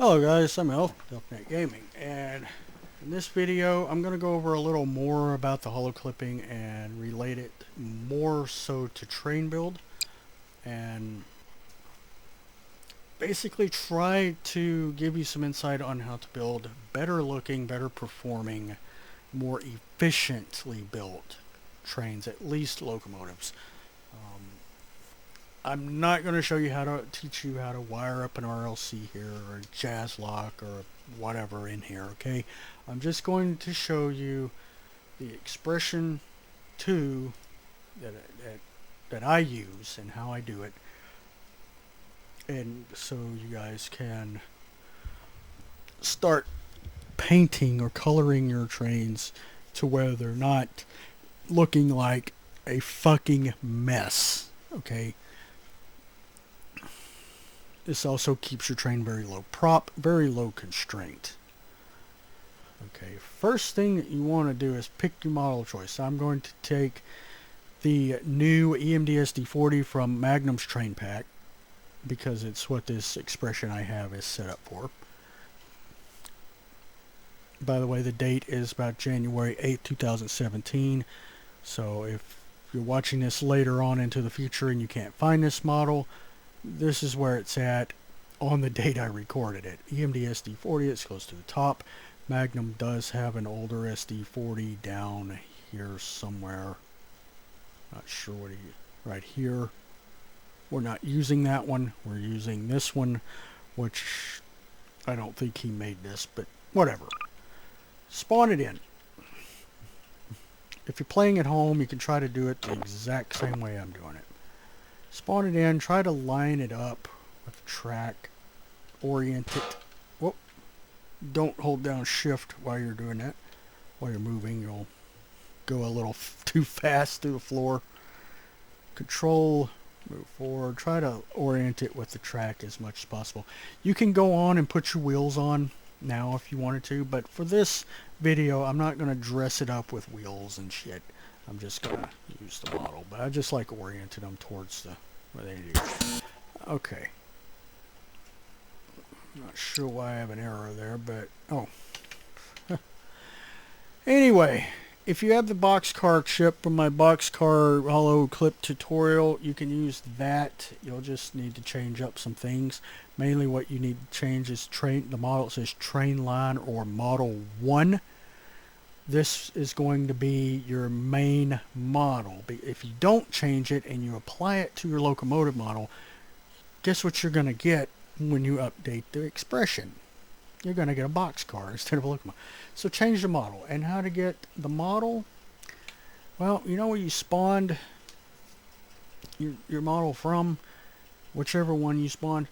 Hello guys, I'm ElfNet Gaming, and in this video I'm going to go over a little more about the holoClipping and relate it more so to Trainbuild, and basically try to give you some insight on how to build better looking, better performing, more efficiently built trains, at least locomotives. I'm not going to show you how to teach you how to wire up an RLC here or a jazz lock or whatever in here, okay? I'm just going to show you the expression 2 that I use and how I do it, and so you guys can start painting or coloring your trains to where they're not looking like a fucking mess, okay? This also keeps your train very low prop, very low constraint. Okay, first thing that you want to do is pick your model choice. I'm going to take the new EMD-SD40 from Magnum's train pack because it's what this expression I have is set up for. By the way, the date is about January 8th, 2017. So if you're watching this later on into the future and you can't find this model, this is where it's at on the date I recorded it. EMD SD40, it's close to the top. Magnum does have an older SD40 down here somewhere. Not sure what right here. We're not using that one. We're using this one, which I don't think he made this, but whatever. Spawn it in. If you're playing at home, you can try to do it the exact same way I'm doing it. Spawn it in, try to line it up with the track, orient it. Whoop. Don't hold down shift while you're doing that. While you're moving, you'll go a little too fast through the floor. Control, move forward, try to orient it with the track as much as possible. You can go on and put your wheels on now if you wanted to, but for this video I'm not going to dress it up with wheels and shit. I'm just going to use the model, but I just like orienting them towards the where they do. Okay. Not sure why I have an error there, but oh. Anyway, if you have the boxcar chip from my boxcar holoClip tutorial, you can use that. You'll just need to change up some things. Mainly what you need to change is the model. It says train line or model 1. This is going to be your main model. If you don't change it and you apply it to your locomotive model, guess what you're going to get when you update the expression? You're going to get a boxcar instead of a locomotive. So change the model. And how to get the model? Well, you know where you spawned your model from? Whichever one you spawned,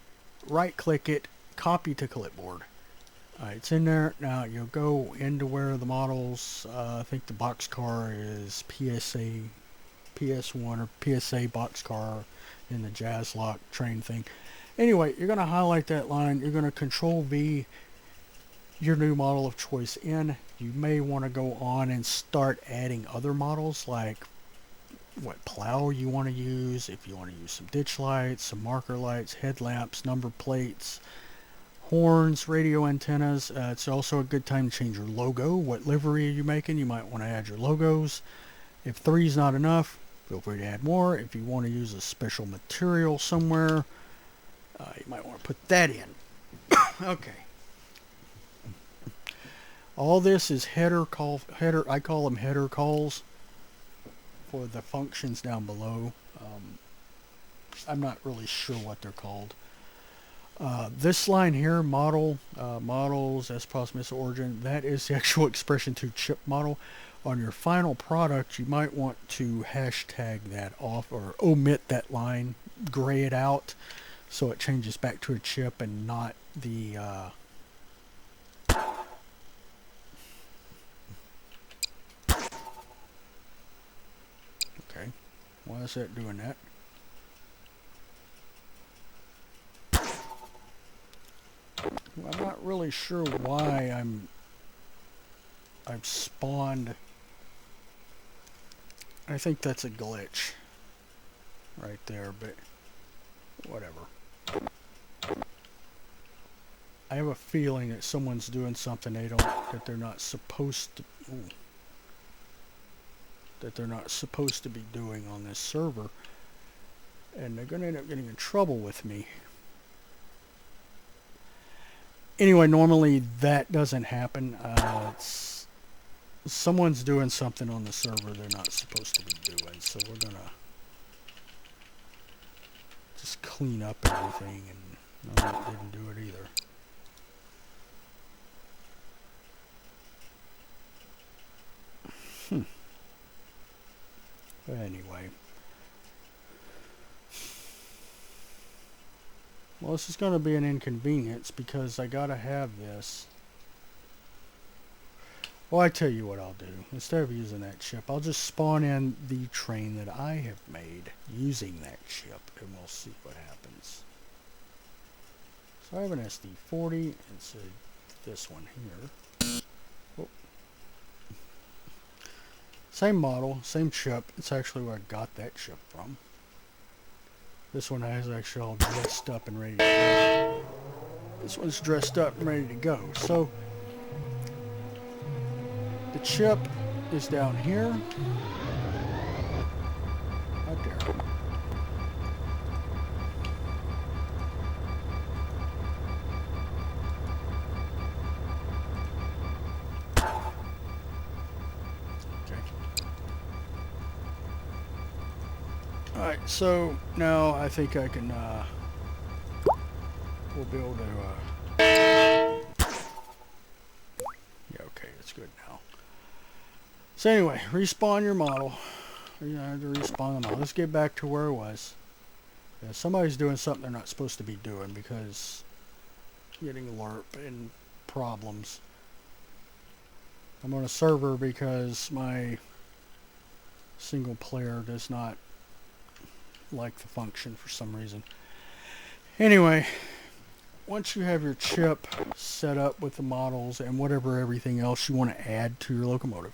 right click it, copy to clipboard. It's in there. Now you'll go into where the models, I think the boxcar is PSA, PS1 or PSA boxcar in the jazz lock train thing. Anyway, you're going to highlight that line. You're going to Control V your new model of choice in. You may want to go on and start adding other models like what plow you want to use, if you want to use some ditch lights, some marker lights, headlamps, number plates, horns, radio antennas. It's also a good time to change your logo. What livery are you making? You might want to add your logos. If 3 is not enough, feel free to add more. If you want to use a special material somewhere, you might want to put that in. Okay. All this is header. I call them header calls for the functions down below. I'm not really sure what they're called. This line here, models as process origin, that is the actual expression 2 chip model. On your final product, you might want to hashtag that off or omit that line, gray it out, so it changes back to a chip and not the okay, why is that doing that? I'm not really sure why I've spawned. I think that's a glitch right there, but whatever. I have a feeling that someone's doing something that they're not supposed to. Ooh, that they're not supposed to be doing on this server, and they're going to end up getting in trouble with me. Anyway, normally that doesn't happen. Someone's doing something on the server they're not supposed to be doing, so we're going to just clean up everything, and no, that didn't do it either. Anyway. Well, this is going to be an inconvenience because I got to have this. Well, I tell you what I'll do. Instead of using that chip, I'll just spawn in the train that I have made using that chip, and we'll see what happens. So I have an SD40, and so this one here. Oh. Same model, same chip. It's actually where I got that chip from. This one is actually all dressed up and ready to go. This one's dressed up and ready to go. So the chip is down here. Right there. Alright, so now I think I can, we'll be able to, yeah, okay, it's good now. So anyway, respawn your model. You have to respawn the model. Let's get back to where it was. Yeah, somebody's doing something they're not supposed to be doing because getting LARP and problems. I'm on a server because my single player does not like the function for some reason. Anyway, once you have your chip set up with the models and whatever everything else you want to add to your locomotive,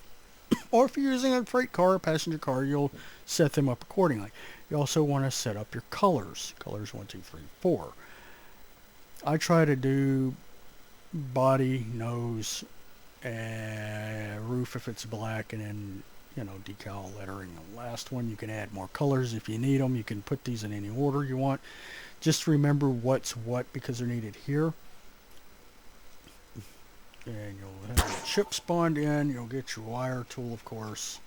or if you're using a freight car or passenger car, you'll set them up accordingly. You also want to set up your colors. Colors 1, 2, 3, 4. I try to do body, nose, and roof if it's black, and then decal lettering. The last one, you can add more colors if you need them. You can put these in any order you want. Just remember what's what because they're needed here. And you'll have the chip spawned in. You'll get your wire tool, of course.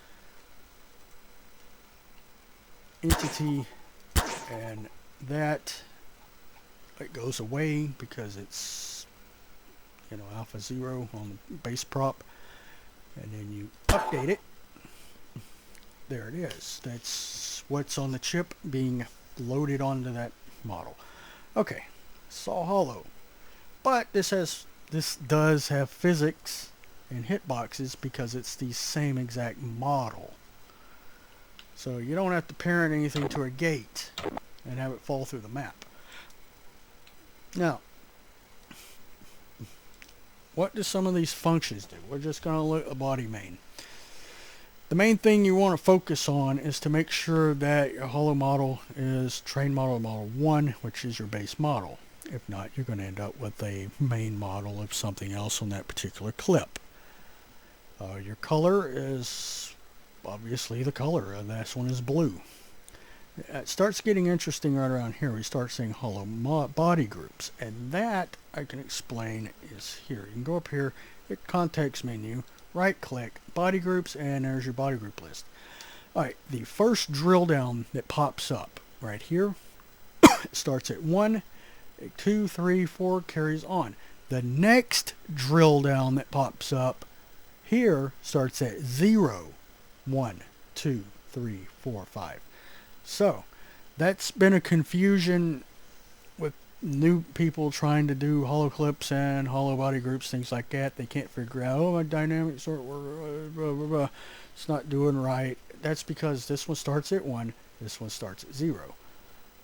Entity, and that it goes away because it's alpha 0 on the base prop, and then you update it. There it is. That's what's on the chip being loaded onto that model. Okay, it's all hollow, but this does have physics and hitboxes because it's the same exact model. So you don't have to parent anything to a gate and have it fall through the map. Now, what do some of these functions do? We're just going to look at a body main. The main thing you want to focus on is to make sure that your holo model is train model 1, which is your base model. If not, you're going to end up with a main model of something else on that particular clip. Your color is obviously the color, and this one is blue. It starts getting interesting right around here. We start seeing holo body groups, and that I can explain is here. You can go up here, hit context menu, right click, body groups, and there's your body group list. Alright, the first drill down that pops up right here, it starts at 1, 2, 3, 4, carries on. The next drill down that pops up here starts at 0, 1, 2, 3, 4, 5. So, that's been a confusion with new people trying to do holoClips and holo body groups, things like that. They can't figure out, oh, my dynamic sort blah, blah, blah. It's not doing right. That's because this one starts at 1, this one starts at 0.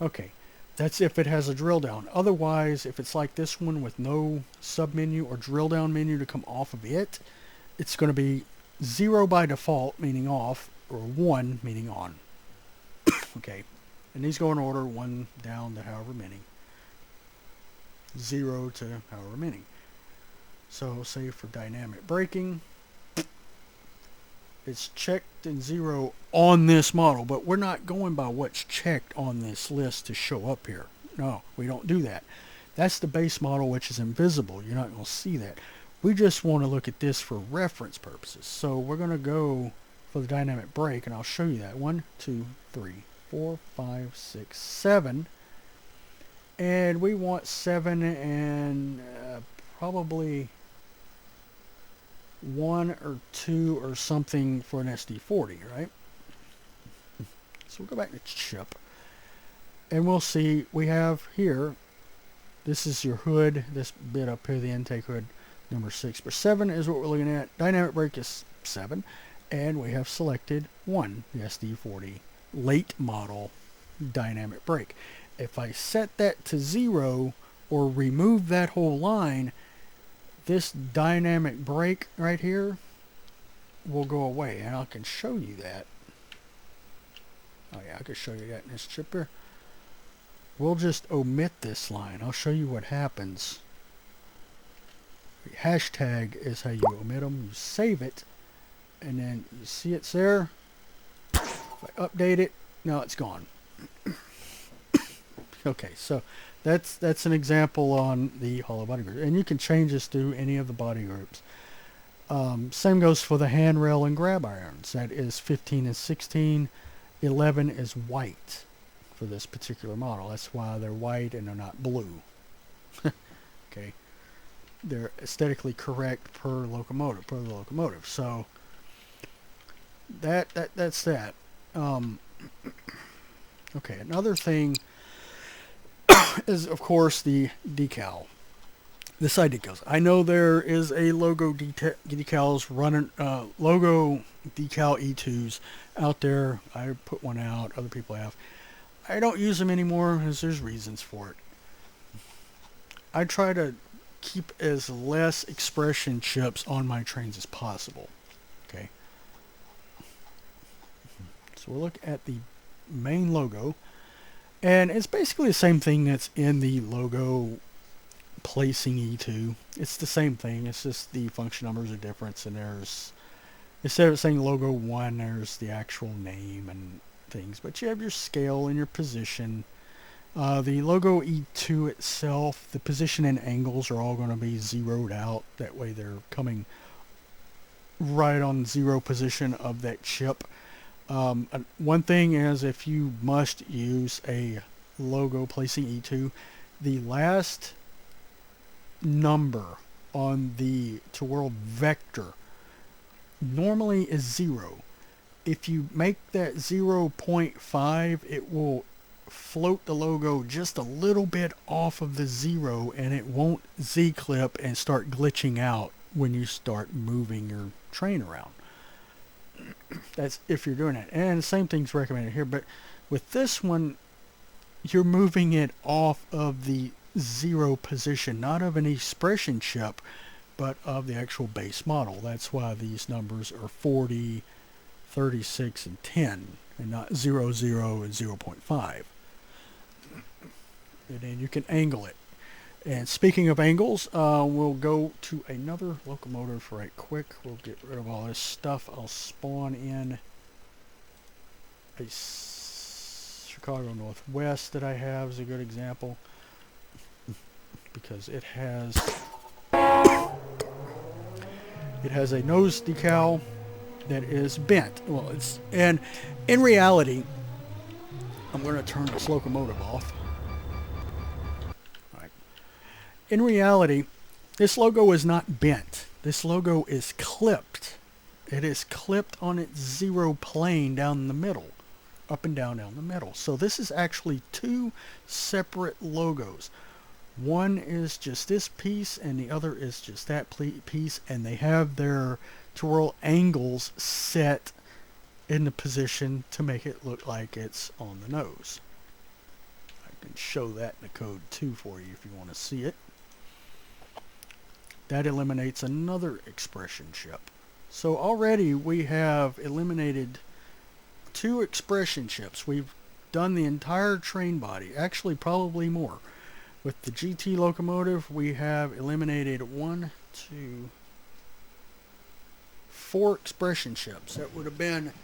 Okay, that's if it has a drill down. Otherwise, if it's like this one with no submenu or drill down menu to come off of it, it's going to be 0 by default, meaning off, or 1, meaning on. Okay, and these go in order 1 down to however many. 0 to however many. So say for dynamic braking, it's checked in 0 on this model, but we're not going by what's checked on this list to show up here. No, we don't do that. That's the base model, which is invisible. You're not going to see that. We just want to look at this for reference purposes. So we're going to go for the dynamic brake, and I'll show you that. 1, 2, 3, 4, 5, 6, 7. And we want 7 and probably 1 or 2 or something for an SD40, right? So we'll go back to chip, and we'll see we have here, this is your hood, this bit up here, the intake hood, number 6. But 7 is what we're looking at. Dynamic brake is 7, and we have selected 1, the SD40 late model dynamic brake. If I set that to 0 or remove that whole line, this dynamic brake right here will go away, and I can show you that. Oh yeah, I can show you that in this chip here. We'll just omit this line. I'll show you what happens. Hashtag is how you omit them. You save it, and then you see it's there. If I update it, now it's gone. Okay, so that's an example on the hollow body group, and you can change this to any of the body groups. Same goes for the handrail and grab irons. That is 15 and 16. 11 is white for this particular model. That's why they're white and they're not blue. Okay, they're aesthetically correct per locomotive, per the locomotive. So that's that. Okay, another thing is, of course, the decal. The side decals. I know there is a logo decals running, logo decal E2s out there. I put one out. Other people have. I don't use them anymore because there's reasons for it. I try to keep as less expression chips on my trains as possible. Okay. So we'll look at the main logo. And it's basically the same thing that's in the logo placing E2. It's the same thing. It's just the function numbers are different, and there's, instead of saying logo 1, there's the actual name and things. But you have your scale and your position. The logo E2 itself, the position and angles are all going to be zeroed out. That way they're coming right on 0 position of that chip. One thing is, if you must use a logo placing E2, the last number on the to world vector normally is 0. If you make that 0.5, it will float the logo just a little bit off of the 0, and it won't Z-clip and start glitching out when you start moving your train around. That's if you're doing it. And the same thing's recommended here, but with this one, you're moving it off of the 0 position, not of an expression chip, but of the actual base model. That's why these numbers are 40, 36, and 10, and not 0, 0, and 0.5. And then you can angle it. And speaking of angles, we'll go to another locomotive right quick. We'll get rid of all this stuff. I'll spawn in a Chicago Northwest that I have is a good example, because it has a nose decal that is bent. Well, it's, and in reality, I'm going to turn this locomotive off. In reality, this logo is not bent. This logo is clipped. It is clipped on its 0 plane down the middle, up and down the middle. So this is actually 2 separate logos. One is just this piece, and the other is just that piece, and they have their twirl angles set in the position to make it look like it's on the nose. I can show that in the code too for you if you want to see it. That eliminates another expression chip. So already we have eliminated 2 expression chips. We've done the entire train body, actually probably more. With the GT locomotive, we have eliminated 4 expression chips. That would have been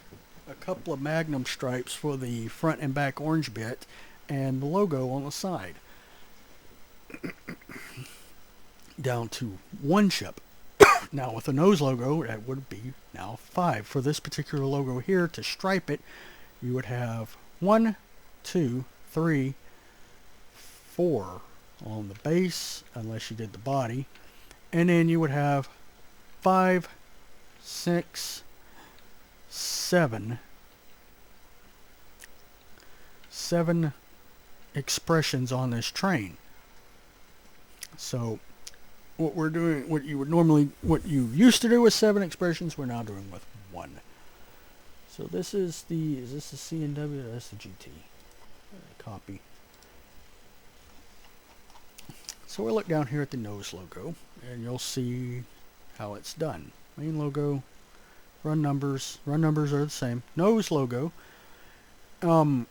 a couple of magnum stripes for the front and back orange bit and the logo on the side. Down to 1 chip. Now with the nose logo, that would be now 5. For this particular logo here, to stripe it, you would have 1, 2, 3, 4 on the base, unless you did the body, and then you would have 5, 6, 7 expressions on this train. So what we're doing, what you used to do with 7 expressions, we're now doing with 1. So this is this the C&W? That's the GT. Copy. So we'll look down here at the nose logo, and you'll see how it's done. Main logo, run numbers. Run numbers are the same. Nose logo. Same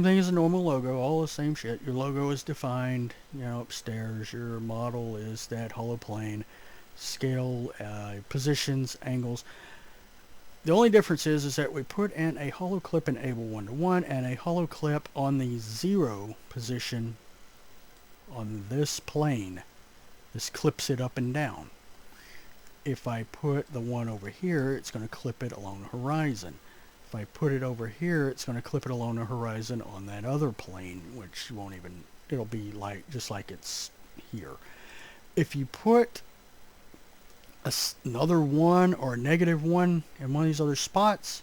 thing as a normal logo, all the same shit. Your logo is defined, upstairs. Your model is that holoplane. Scale, positions, angles. The only difference is that we put in a holoClip enable 1-to-1 and a holoClip on the 0 position on this plane. This clips it up and down. If I put the one over here, it's going to clip it along the horizon. If I put it over here, it's going to clip it along the horizon on that other plane, which won't even, it'll be like just like it's here. If you put another 1 or a -1 in one of these other spots,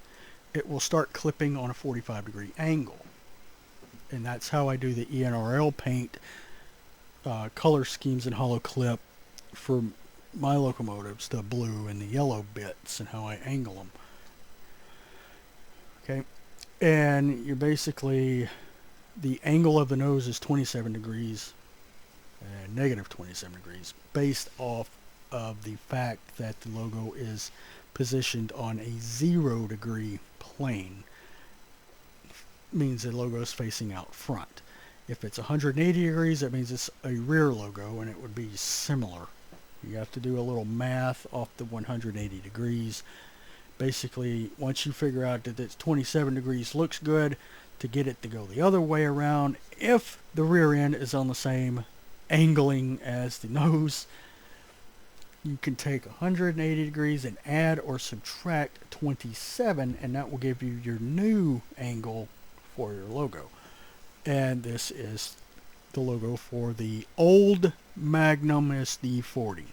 it will start clipping on a 45-degree angle. And that's how I do the ENRL paint color schemes in holoClip for my locomotives, the blue and the yellow bits, and how I angle them. Okay, and you're basically, the angle of the nose is 27 degrees, -27 degrees, based off of the fact that the logo is positioned on a 0-degree plane. Means the logo is facing out front. If it's 180 degrees, that means it's a rear logo, and it would be similar. You have to do a little math off the 180 degrees. Basically, once you figure out that it's 27 degrees looks good, to get it to go the other way around, if the rear end is on the same angling as the nose, you can take 180 degrees and add or subtract 27, and that will give you your new angle for your logo. And this is the logo for the old Magnum SD40.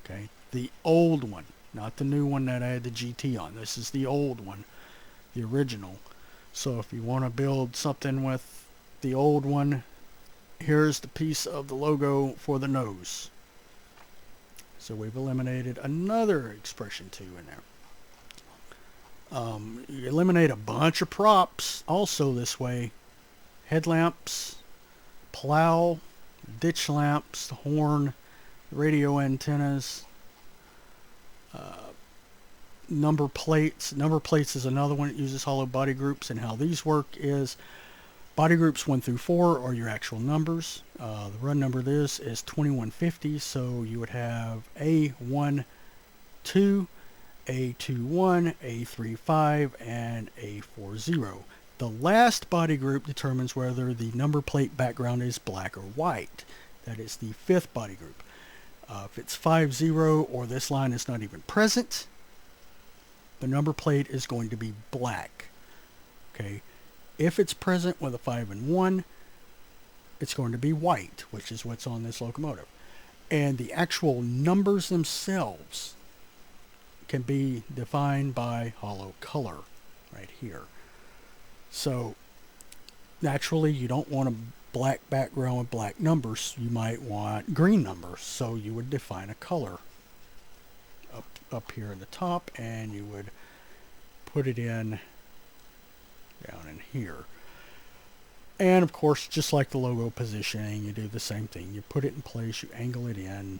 Okay, the old one, not the new one that I had the GT on. This is the old one, the original. So if you want to build something with the old one, here's the piece of the logo for the nose. So we've eliminated another expression 2 in there. You eliminate a bunch of props also this way. Headlamps, plow, ditch lamps, the horn, radio antennas, number plates. Number plates is another one that uses hollow body groups, and how these work is body groups 1 through 4 are your actual numbers. The run number of this is 2150, so you would have A12, A21, A35, and A40. The last body group determines whether the number plate background is black or white. That is the 5th body group. If it's 50 or this line is not even present, the number plate is going to be black. Okay. If it's present with a 5 and 1, it's going to be white, which is what's on this locomotive. And the actual numbers themselves can be defined by hollow color right here. So naturally, you don't want a black background with black numbers. You might want green numbers, so you would define a color up here in the top, and you would put it in down in here. And of course, just like the logo positioning, you do the same thing. You put it in place, you angle it in,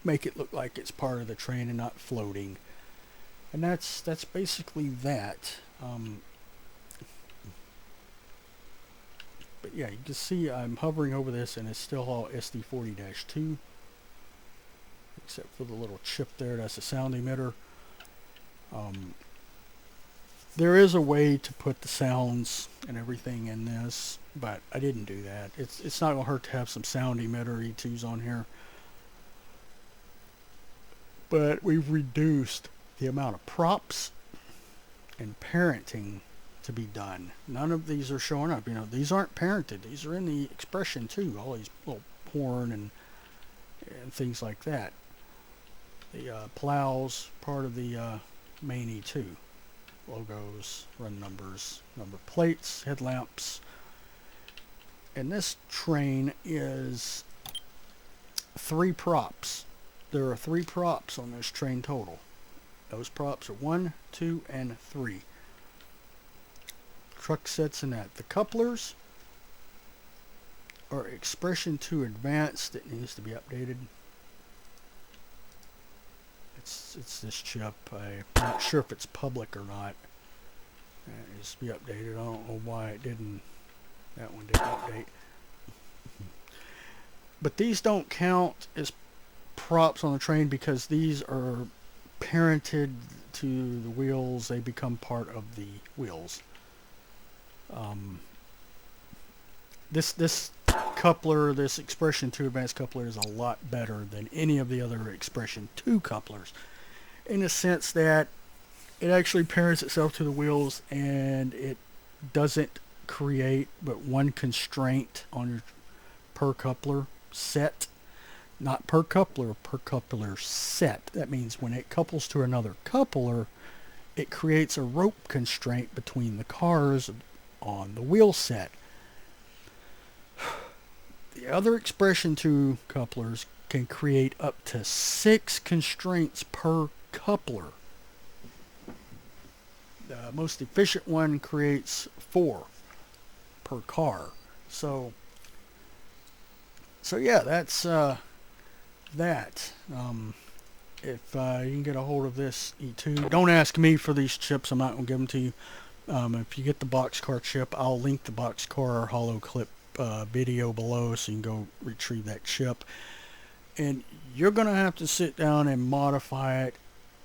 make it look like it's part of the train and not floating. And that's basically that. But yeah, you can see I'm hovering over this and it's still all SD40-2. Except for the little chip there, that's a sound emitter. There is a way to put the sounds and everything in this, but I didn't do that. It's not going to hurt to have some sound emitter E2s on here. But we've reduced the amount of props and parenting to be done. None of these are showing up. You know, these aren't parented. These are in the expression too. All these little porn and things like that. The plows, part of the main E2. Logos, run numbers, number plates, headlamps. And this train is 3 props. There are 3 props on this train total. Those props are 1, 2, and 3. Truck sets in that. The couplers are expression 2 advanced. It needs to be updated. It's this chip. I'm not sure if it's public or not. It needs to be updated. I don't know why it didn't. That one didn't update. But these don't count as props on the train because these are parented to the wheels. They become part of the wheels. This coupler, this expression 2 advanced coupler is a lot better than any of the other expression 2 couplers in the sense that it actually parents itself to the wheels and it doesn't create but one constraint on your per coupler set. Not per coupler set. That means when it couples to another coupler, it creates a rope constraint between the cars on the wheel set. The other expression 2 couplers can create up to 6 constraints per coupler. The most efficient one creates 4 per car. So yeah, that's that. If you can get a hold of this E2, don't ask me for these chips. I'm not going to give them to you. If you get the boxcar chip, I'll link the boxcar holoClip video below so you can go retrieve that chip. And you're going to have to sit down and modify it,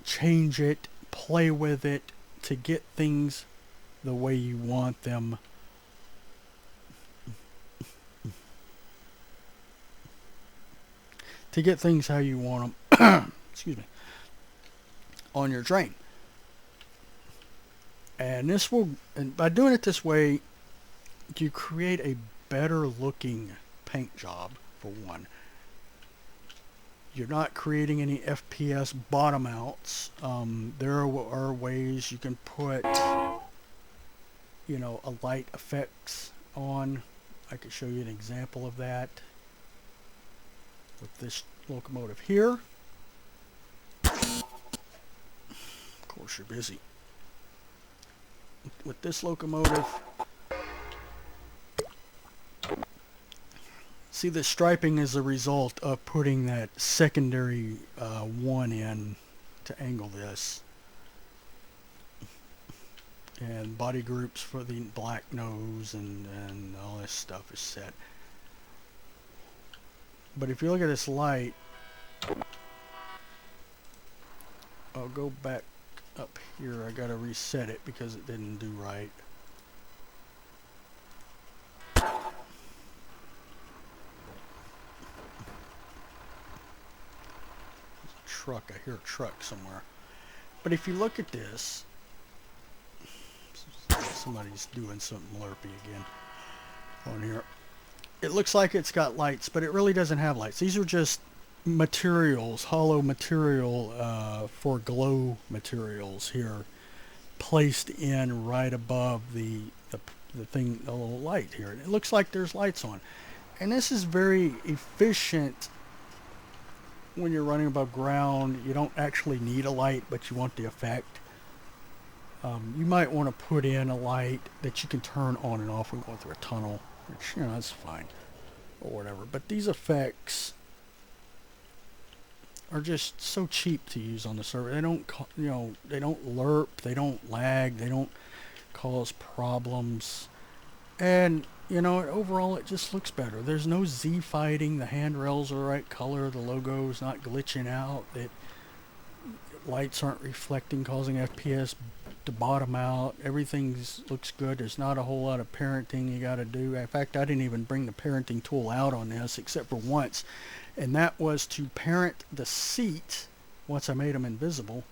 change it, play with it to get things the way you want them. To get things how you want them, excuse me, on your train. And this will, and by doing it this way, you create a better looking paint job for one. You're not creating any FPS bottom outs. There are ways you can put, you know, a light effects on. I could show you an example of that with this locomotive here. Of course, you're busy. With this locomotive, see, the striping is a result of putting that secondary one in to angle this. And body groups for the black nose and all this stuff is set. But if you look at this light, I'll go back up here. I gotta reset it because it didn't do right. Truck. I hear a truck somewhere. But if you look at this, somebody's doing something lerpy again on here. It looks like it's got lights, but it really doesn't have lights. These are just materials, hollow material for glow materials here, placed in right above the thing, the little light here. And it looks like there's lights on. And this is very efficient. When you're running above ground, you don't actually need a light, but you want the effect. You might want to put in a light that you can turn on and off when going through a tunnel, which, you know, that's fine, or whatever. But these effects are just so cheap to use on the server. They don't, you know, they don't lerp, they don't lag, they don't cause problems. And you know, overall it just looks better. There's no Z fighting. The handrails are the right color. The logo's not glitching out. It lights aren't reflecting, causing FPS to bottom out. Everything looks good. There's not a whole lot of parenting you got to do. In fact, I didn't even bring the parenting tool out on this except for once, and that was to parent the seat. Once I made them invisible,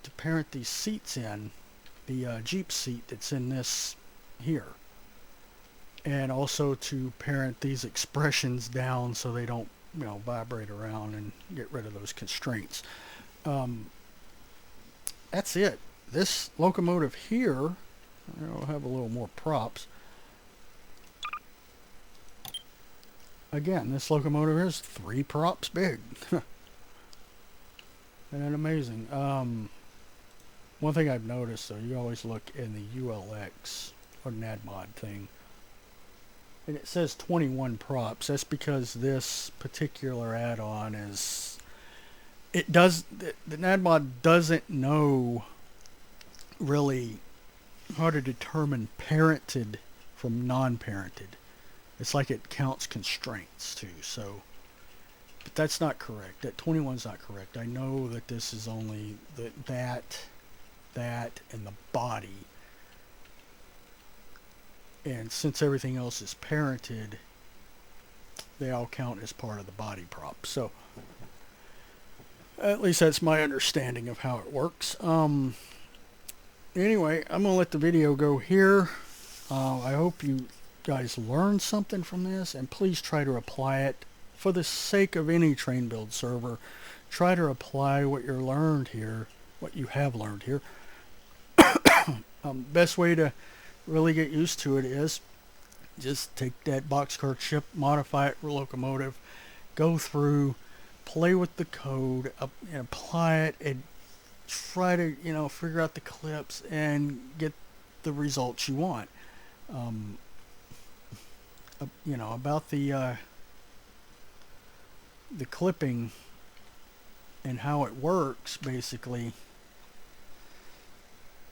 to parent these seats in, the Jeep seat that's in this here, and also to parent these expressions down so they don't, you know, vibrate around and get rid of those constraints. That's it. This locomotive here, I'll have a little more props. Again, this locomotive is 3 props big. Isn't that amazing? One thing I've noticed, though, you always look in the ULX or NADMOD thing, and it says 21 props. That's because this particular add-on is, it does, the NADMOD doesn't know really how to determine parented from non-parented. It's like it counts constraints too, so, but that's not correct. That 21 is not correct. I know that this is only that, and the body. And since everything else is parented, they all count as part of the body prop. So, at least that's my understanding of how it works. Anyway, I'm going to let the video go here. I hope you guys learned something from this, and please try to apply it for the sake of any Trainbuild server. Try to apply what you're learned here, what you have learned here. Best way to really get used to it is just take that boxcar chip, modify it for locomotive, go through, play with the code, and apply it, and try to, you know, figure out the clips and get the results you want. You know, about the clipping and how it works, basically,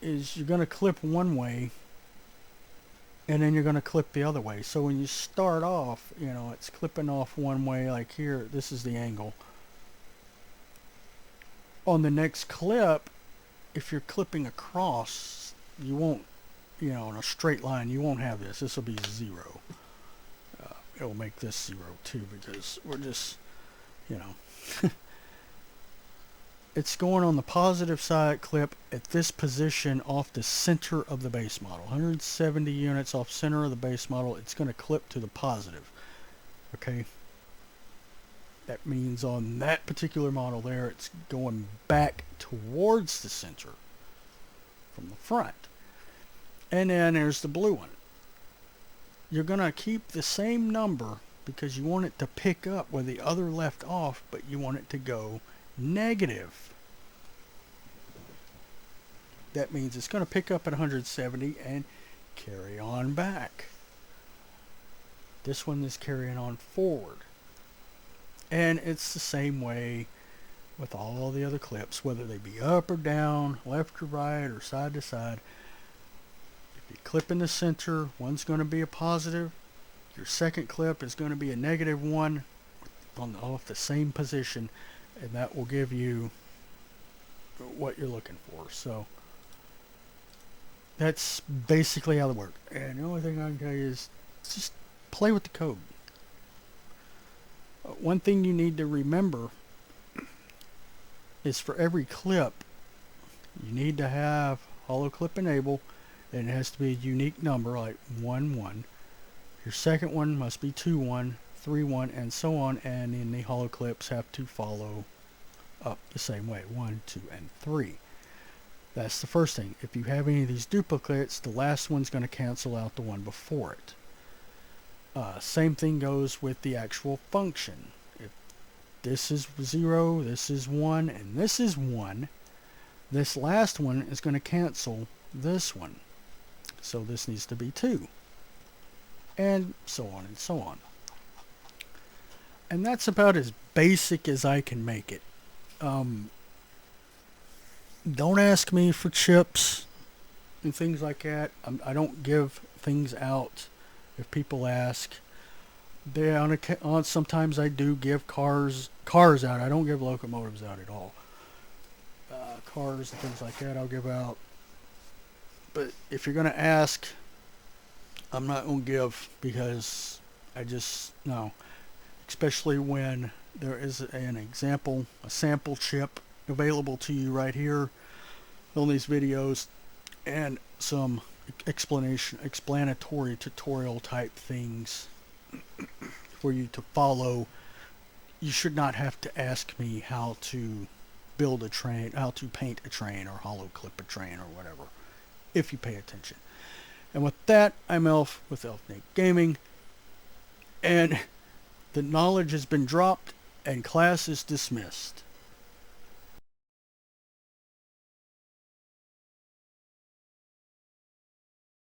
is you're going to clip one way and then you're going to clip the other way. So when you start off, you know, it's clipping off one way, like here, this is the angle. On the next clip, if you're clipping across, you won't, you know, in a straight line, you won't have this. This will be 0. It'll make this 0 too, because we're just, you know, it's going on the positive side clip at this position off the center of the base model. 170 units off center of the base model. It's going to clip to the positive. Okay. That means on that particular model there, it's going back towards the center from the front. And then there's the blue one. You're going to keep the same number because you want it to pick up where the other left off, but you want it to go negative. That means it's going to pick up at 170 and carry on back. This one is carrying on forward. And it's the same way with all the other clips, whether they be up or down, left or right, or side to side. If you clip in the center, one's going to be a positive. Your second clip is going to be a -1 off the same position, and that will give you what you're looking for. So that's basically how it works. And the only thing I can tell you is just play with the code. One thing you need to remember is for every clip, you need to have holoClip enable, and it has to be a unique number like 1, 1. Your second one must be 2, 1, 3, 1, and so on, and then the holoClips have to follow up the same way, 1, 2, and 3. That's the first thing. If you have any of these duplicates, the last one's going to cancel out the one before it. Same thing goes with the actual function. If this is 0, this is 1, and this is 1, this last one is going to cancel this one. So this needs to be 2. And so on and so on. And that's about as basic as I can make it. Don't ask me for chips and things like that. I don't give things out if people ask. Sometimes I do give cars out. I don't give locomotives out at all. Cars and things like that I'll give out. But if you're going to ask, I'm not going to give, because I just, no. Especially when there is an example, a sample chip available to you right here on these videos, and some explanatory tutorial type things for you to follow. You should not have to ask me how to build a train, how to paint a train, or holoClip a train, or whatever, if you pay attention. And with that, I'm Elf with ElfNet Gaming, and the knowledge has been dropped and class is dismissed.